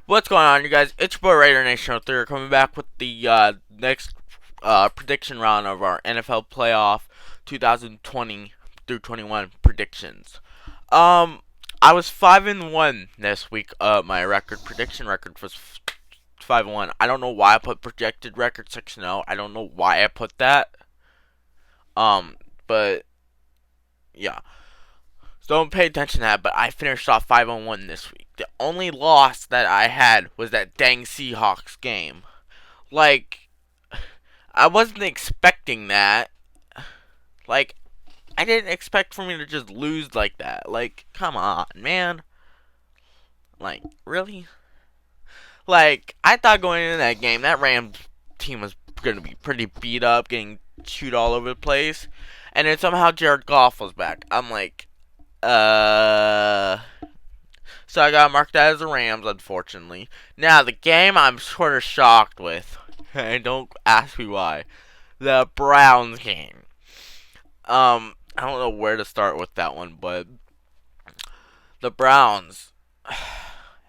What's going on, you guys? It's your boy Raider Nation 03 coming back with the next prediction round of our NFL playoff 2020 through 21 predictions. Um, I was 5-1 this week. My prediction record was 5-1. I don't know why I put projected record 6-0. I don't know why I put that. Um, but yeah. So don't pay attention to that, but I finished off 5-1 this week. The only loss that I had was that dang Seahawks game. Like, I wasn't expecting that. Like, I didn't expect for me to just lose like that. Like, come on, man. Like, really? Like, I thought going into that game, that Rams team was going to be pretty beat up, getting chewed all over the place. And then somehow Jared Goff was back. I'm like, so I got marked out as the Rams, unfortunately. Now, the game I'm sort of shocked with. And don't ask me why. The Browns game. I don't know where to start with that one, but the Browns.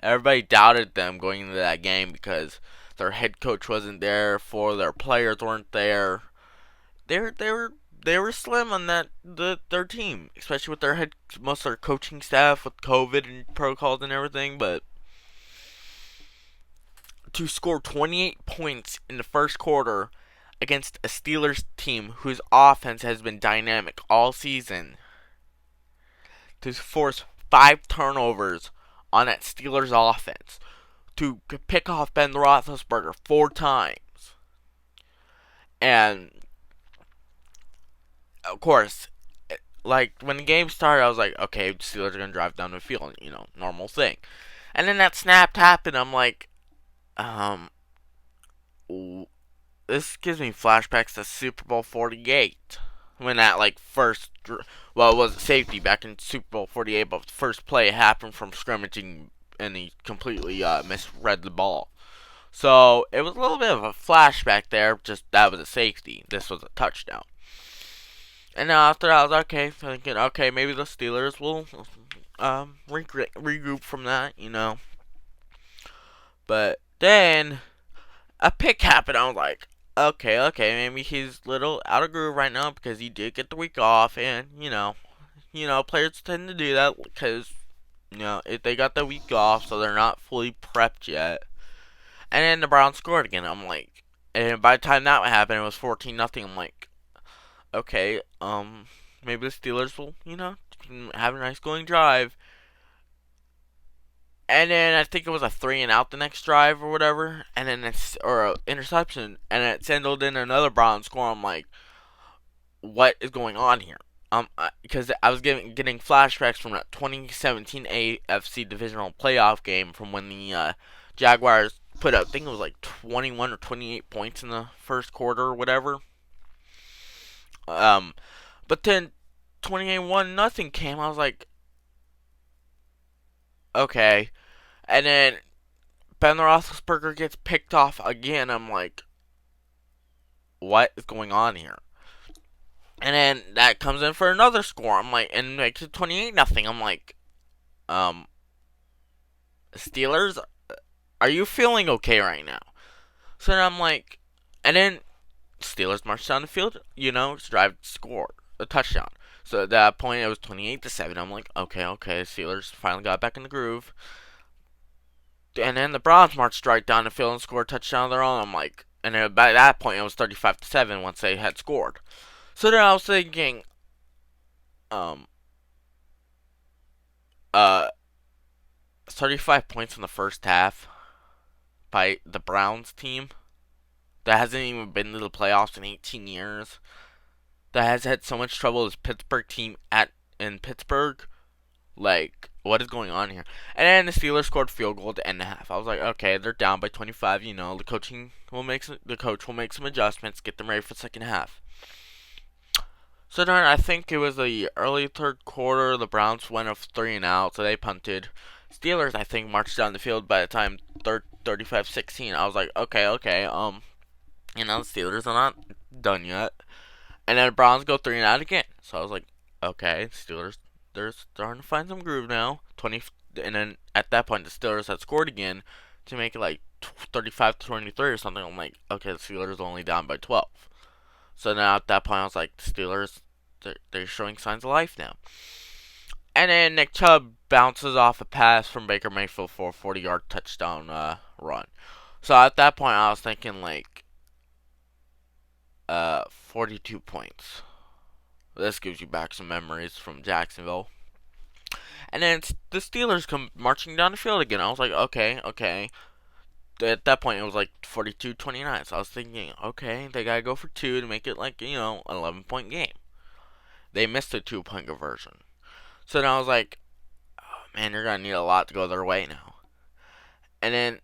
Everybody doubted them going into that game because their head coach wasn't there, their players weren't there. They were slim on their team, especially with most of their coaching staff with COVID and protocols and everything. But to score 28 points in the first quarter against a Steelers team whose offense has been dynamic all season, to force 5 turnovers on that Steelers offense, to pick off Ben Roethlisberger 4 times, and of course, like when the game started, I was like, okay, the Steelers are gonna drive down the field, normal thing. And then that snap happened. I'm like, um, this gives me flashbacks to Super Bowl 48 when that it was safety back in Super Bowl 48, but the first play happened from scrimmaging and he completely misread the ball. So it was a little bit of a flashback there. Just that was a safety. This was a touchdown. And now after that, I was okay, thinking, okay, maybe the Steelers will regroup from that. But then a pick happened. I was like, okay, maybe he's a little out of groove right now because he did get the week off, and players tend to do that because if they got the week off, so they're not fully prepped yet. And then the Browns scored again. I'm like, and by the time that happened, it was 14-0. I'm like, okay, maybe the Steelers will, have a nice going drive. And then I think it was a 3-and-out the next drive or whatever, and then or an interception, and it ended in another Browns score. I'm like, what is going on here? Because I was getting flashbacks from that 2017 AFC divisional playoff game from when the Jaguars put up, I think it was like 21 or 28 points in the first quarter or whatever. But then 28-1 nothing came. I was like, okay. And then Ben Roethlisberger gets picked off again. I'm like, what is going on here? And then that comes in for another score. I'm like, and makes it 28-0. I'm like, Steelers, are you feeling okay right now? So then I'm like, and then Steelers march down the field, drive, score a touchdown. So at that point, it was 28-7. I'm like, okay, Steelers finally got back in the groove. And then the Browns marched right down the field and scored a touchdown of their own. I'm like, and then by that point, it was 35-7 once they had scored. So then I was thinking, um, 35 points in the first half by the Browns team that hasn't even been to the playoffs in 18 years, that has had so much trouble as Pittsburgh team in Pittsburgh. Like, what is going on here? And then the Steelers scored field goal to end the half. I was like, okay, they're down by 25. The coach will make some adjustments, get them ready for the second half. So then I think it was the early third quarter. The Browns went of 3-and-out, so they punted. Steelers, I think, marched down the field by the time 35-16. I was like, okay, the Steelers are not done yet. And then the Browns go 3-and-out again. So I was like, okay, Steelers, they're starting to find some groove now. And then at that point, the Steelers had scored again to make it like 35-23 or something. I'm like, okay, the Steelers are only down by 12. So now at that point, I was like, the Steelers, they're showing signs of life now. And then Nick Chubb bounces off a pass from Baker Mayfield for a 40-yard touchdown run. So at that point, I was thinking like 42 points. This gives you back some memories from Jacksonville. And then the Steelers come marching down the field again. I was like, okay, okay. At that point, it was like 42-29. So I was thinking, okay, they gotta go for two to make it like, an 11-point game. They missed a 2-point conversion. So then I was like, oh, man, you're gonna need a lot to go their way now. And then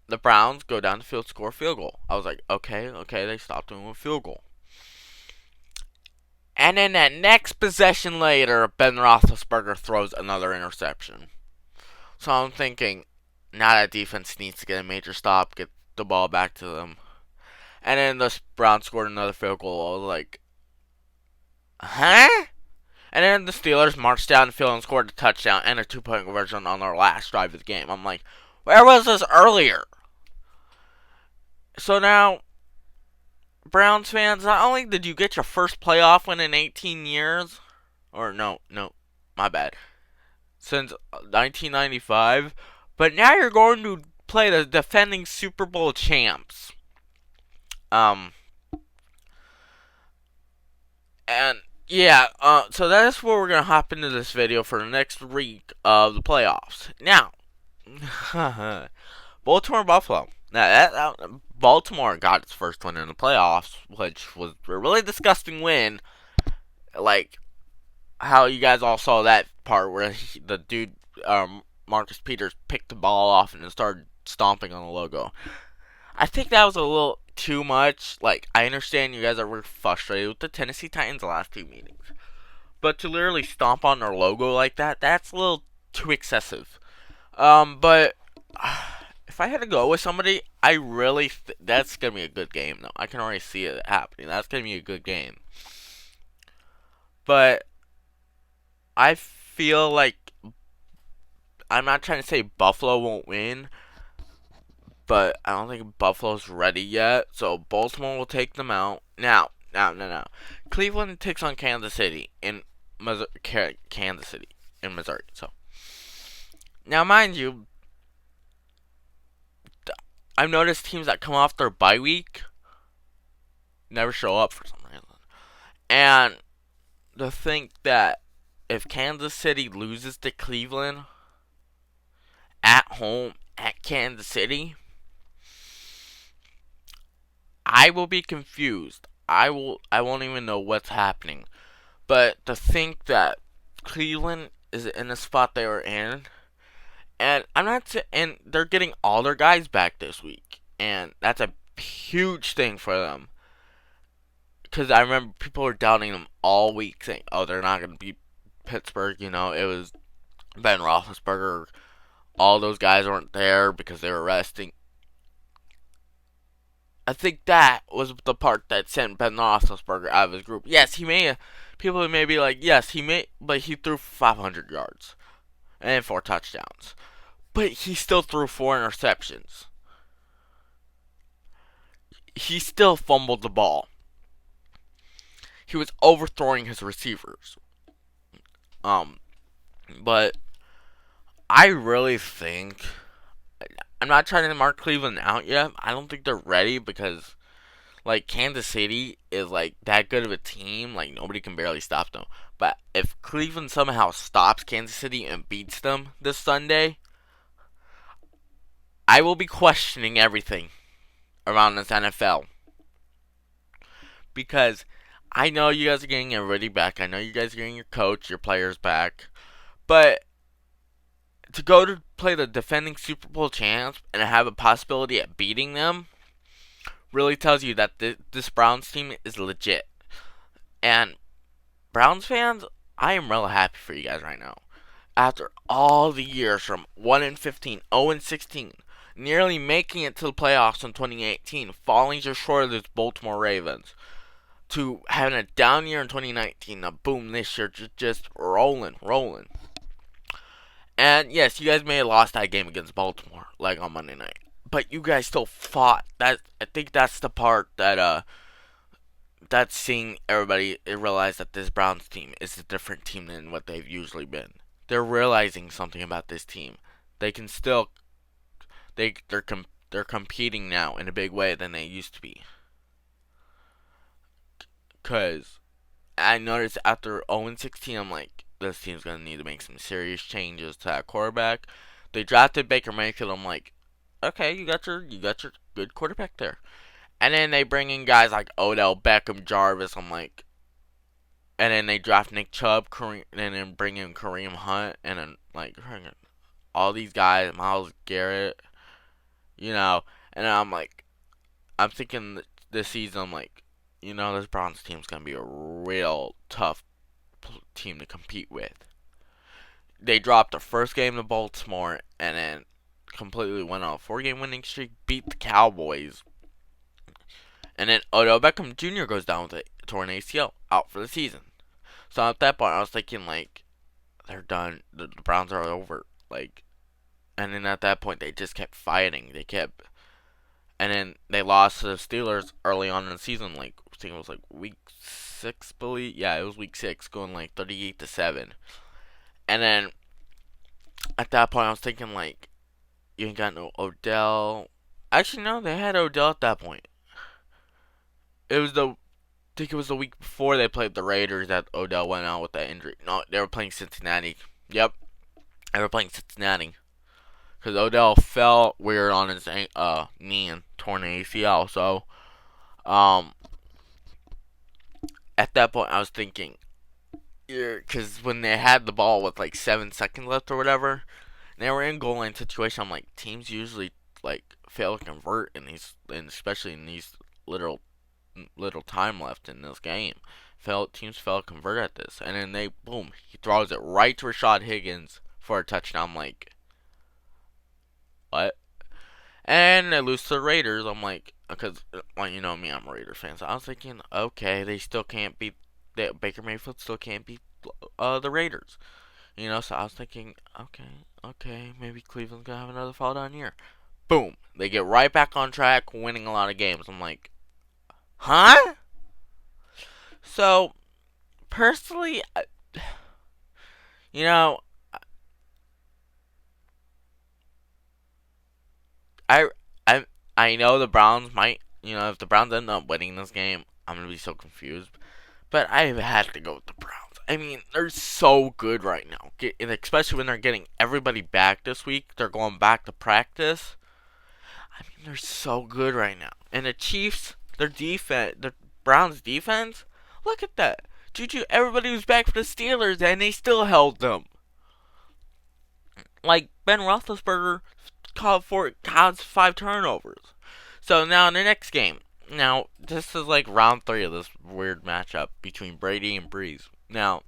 the Browns go down the field, score a field goal. I was like, okay, they stopped doing a field goal. And then that next possession later, Ben Roethlisberger throws another interception. So I'm thinking, now that defense needs to get a major stop, get the ball back to them. And then the Browns scored another field goal. I was like, huh? And then the Steelers marched down the field and scored a touchdown and a 2-point conversion on their last drive of the game. I'm like, where was this earlier? So now, Browns fans, not only did you get your first playoff win in 18 years, or no, my bad, since 1995, but now you're going to play the defending Super Bowl champs. And yeah, so that's where we're gonna hop into this video for the next week of the playoffs. Now, Baltimore Buffalo. Now Baltimore got its first win in the playoffs, which was a really disgusting win. Like how you guys all saw that part where the dude Marcus Peters picked the ball off and then started stomping on the logo. I think that was a little too much. Like, I understand you guys are frustrated with the Tennessee Titans the last two meetings, but to literally stomp on their logo like that, that's a little too excessive. But if I had to go with somebody, I really that's gonna be a good game. Though I can already see it happening. That's gonna be a good game. But I feel like I'm not trying to say Buffalo won't win, but I don't think Buffalo's ready yet. So Baltimore will take them out. Now. Cleveland takes on Kansas City in Missouri. So now, mind you, I've noticed teams that come off their bye week never show up for some reason. And to think that if Kansas City loses to Cleveland at home at Kansas City, I will be confused. I won't even know what's happening. But to think that Cleveland is in the spot they were in, and and they're getting all their guys back this week, and that's a huge thing for them. Because I remember people were doubting them all week, saying, "Oh, they're not going to beat Pittsburgh." It was Ben Roethlisberger. All those guys weren't there because they were resting. I think that was the part that sent Ben Roethlisberger out of his group. Yes, people may be like, yes, but he threw 500 yards and 4 touchdowns. But he still threw 4 interceptions. He still fumbled the ball. He was overthrowing his receivers. But I really think, I'm not trying to mark Cleveland out yet. I don't think they're ready because, like, Kansas City is, like, that good of a team. Like, nobody can barely stop them. But if Cleveland somehow stops Kansas City and beats them this Sunday, I will be questioning everything around this NFL. Because I know you guys are getting everybody back. I know you guys are getting your coach, your players back. But to go to play the defending Super Bowl champs and have a possibility at beating them really tells you that this Browns team is legit. And Browns fans, I am real happy for you guys right now. After all the years from 1-15, 0-16, nearly making it to the playoffs in 2018, falling just short of this Baltimore Ravens, to having a down year in 2019, now boom, this year just rolling. And yes, you guys may have lost that game against Baltimore, like on Monday night, but you guys still fought. That I think that's the part that that's seeing everybody realize that this Browns team is a different team than what they've usually been. They're realizing something about this team. They can still they're competing now in a big way than they used to be. Cause I noticed after 0-16, I'm like, this team's gonna need to make some serious changes to that quarterback. They drafted Baker Mayfield. I'm like, okay, you got your good quarterback there. And then they bring in guys like Odell Beckham, Jarvis. I'm like, and then they draft Nick Chubb, and then bring in Kareem Hunt, and then like all these guys, Myles Garrett, you know. And I'm like, I'm thinking this season, I'm like, this Browns team's gonna be a real tough team to compete with. They dropped the first game to Baltimore, and then completely went on a 4-game winning streak, beat the Cowboys, and then Odell Beckham Jr. goes down with a torn ACL, out for the season. So at that point, I was thinking like, they're done. The Browns are over. Like, and then at that point, they just kept fighting. And then they lost to the Steelers early on in the season. Like, I think it was like week 6, believe. Yeah, it was week 6, going like 38-7. And then at that point, I was thinking like, you ain't got no Odell. Actually, no, they had Odell at that point. It was I think it was the week before they played the Raiders that Odell went out with that injury. No, they were playing Cincinnati. Yep, they were playing Cincinnati because Odell fell weird on his knee and torn ACL. So, um, at that point, I was thinking, because when they had the ball with like 7 seconds left or whatever, and they were in goal line situation. I'm like, teams usually like fail to convert in these, and especially in these little time left in this game. Teams fail to convert at this, and then they boom, he throws it right to Rashad Higgins for a touchdown. I'm like, what? And they lose to the Raiders. I'm like, because well, you know me, I'm a Raiders fan, so I was thinking, okay, they still can't beat Baker Mayfield still can't beat the Raiders. So I was thinking, okay, maybe Cleveland's gonna have another fall down year. Boom, they get right back on track, winning a lot of games. I'm like, huh? So personally, you know, I I I know the Browns might, if the Browns end up winning this game, I'm gonna be so confused. But I had to go with the Browns. I mean, they're so good right now, and especially when they're getting everybody back this week. They're going back to practice. I mean, they're so good right now. And the Chiefs, their defense, the Browns' defense, look at that. Juju, everybody was back for the Steelers, and they still held them. Like Ben Roethlisberger caused 5 turnovers. So now in the next game, now this is like round 3 of this weird matchup between Brady and Breeze. Now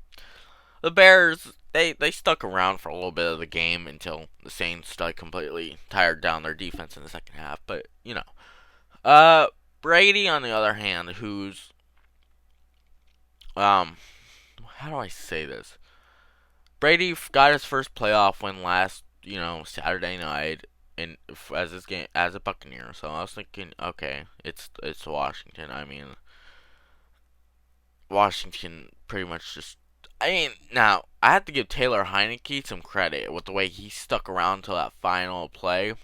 the Bears, they stuck around for a little bit of the game until the Saints like completely tired down their defense in the second half. But Brady on the other hand, who's how do I say this? Brady got his first playoff win last, Saturday night in as his game as a Buccaneer. So I was thinking, okay, it's Washington. I mean, Washington pretty much just. I mean, now I have to give Taylor Heineke some credit with the way he stuck around till that final play.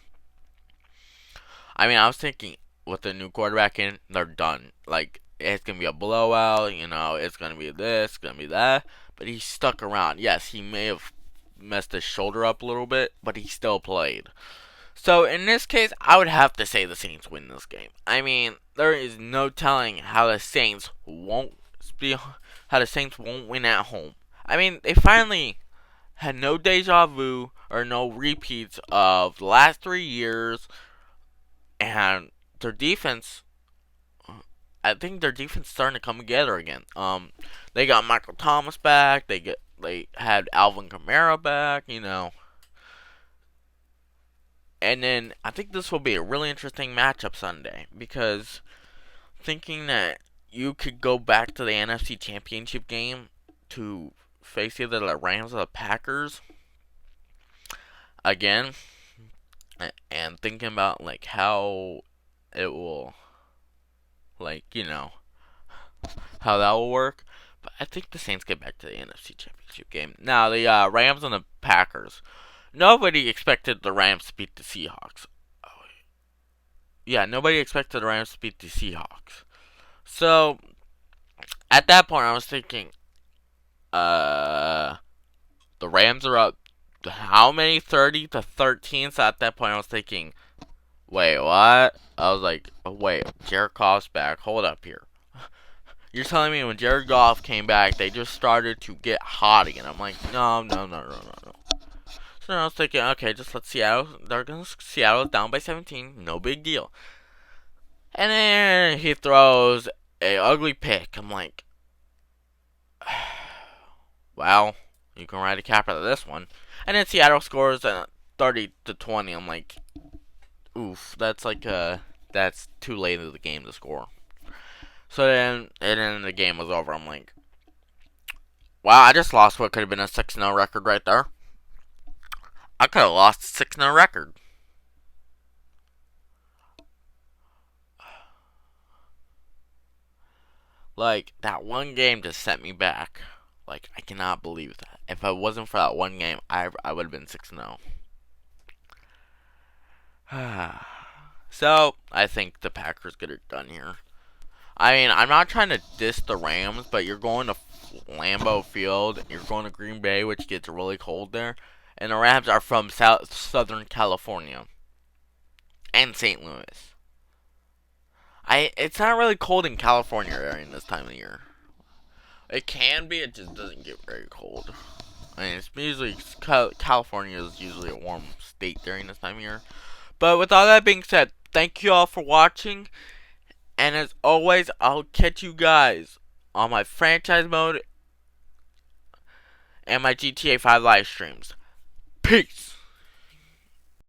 I mean, I was thinking with the new quarterback in, they're done. Like it's gonna be a blowout. It's gonna be this, it's gonna be that. But he stuck around. Yes, he may have messed his shoulder up a little bit, but he still played. So in this case, I would have to say the Saints win this game. I mean, there is no telling how the Saints won't win at home. I mean, they finally had no deja vu or no repeats of the last 3 years, and their defense. I think their defense is starting to come together again. They got Michael Thomas back. They had Alvin Kamara back. And then I think this will be a really interesting matchup Sunday because thinking that you could go back to the NFC Championship game to face either the Rams or the Packers. again and thinking about like how it will, like, how that will work. But I think the Saints get back to the NFC Championship game. Now the Rams and the Packers. Nobody expected the Rams to beat the Seahawks. Yeah, nobody expected the Rams to beat the Seahawks. So at that point, I was thinking, uh, the Rams are up. How many? 30-13. So at that point, I was thinking, wait, what? I was like, oh, wait, Jared Goff's back. Hold up here. You're telling me when Jared Goff came back, they just started to get hot again? I'm like, no, no, no, no, no, no. So then I was thinking, okay, just let Seattle. Seattle's down by 17. No big deal. And then he throws a ugly pick. I'm like, well, you can ride a cap out of this one. And then Seattle scores 30-20. I'm like, oof, that's too late in the game to score. So then the game was over. I'm like, wow, I just lost what could have been a 6-0 record right there. I could have lost a 6-0 record. Like, that one game just set me back. Like, I cannot believe that. If it wasn't for that one game, I would have been 6-0. So, I think the Packers get it done here. I mean, I'm not trying to diss the Rams, but you're going to Lambeau Field, you're going to Green Bay, which gets really cold there, and the Rams are from Southern California and St. Louis. It's not really cold in California during this time of year. It can be, it just doesn't get very cold. I mean, it's usually California is usually a warm state during this time of year. But with all that being said, thank you all for watching. And as always, I'll catch you guys on my franchise mode and my GTA 5 live streams. Peace!